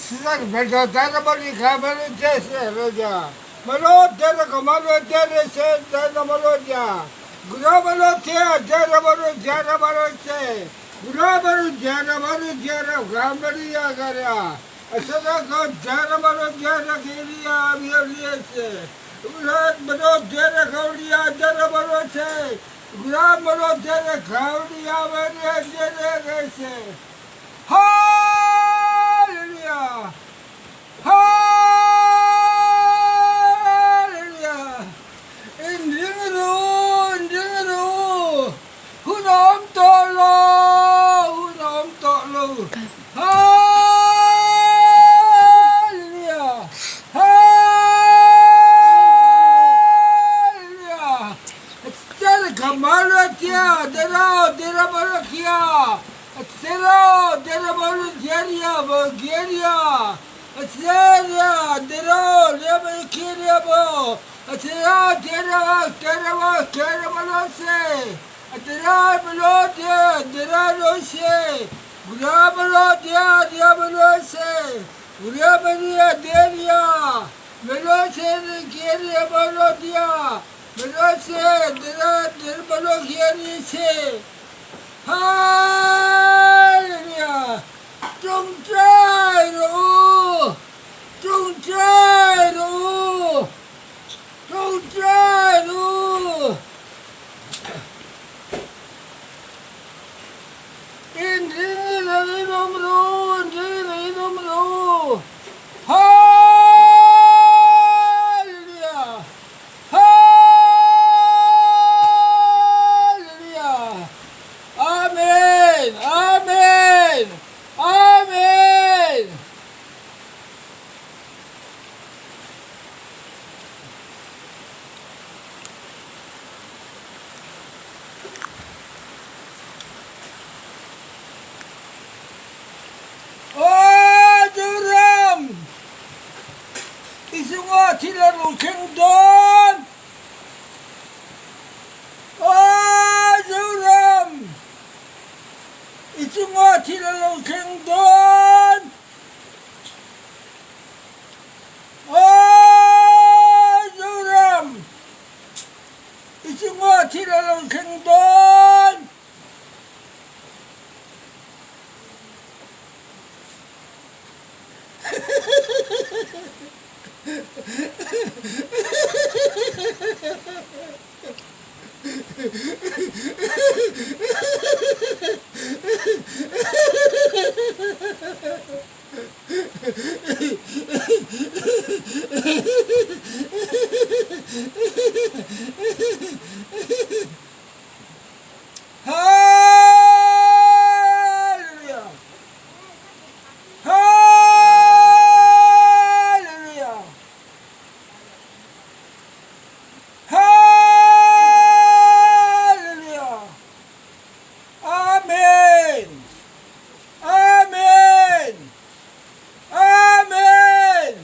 Sizler bedava bari kabul edeceğiz hoca. Malo tere kamalo tere se tere malo ya. Gura malo tere malo se. Gura malo tere gambari ya gara. Asada ko tere malo tere kiriya abiyaliye se. Gura malo tere kauliya tere malo se. Gura malo tere kauliya abiyaliye se. Hallelujah! Hallelujah! Indingaru, hunam tolo. Hallelujah! Hallelujah! Tere kamalatya, dera balakia. Sero, dera balu jeria, Bulgaria. Asera, dero, lebe kiria bo. Asera, dera balose. Asera balode, dera lose. Gura balode, dia balose. Gura balia deria. Melose, kiria balodia. Melose, dera balogia se. Hallelujah! Trung trai rồi, trung trai rồi, trung trai rồi. In đi nôm luôn, đi nôm luôn. Hallelujah! Hallelujah! Amen! Amen! Amen! Oh, Durham! Isunga tila lukeng don! Oh, Durham! Isunga tila lukeng don! Oh, Durham! Isunga tila lukeng don! Hallelujah! Hallelujah! Hallelujah! Amen! Amen! Amen!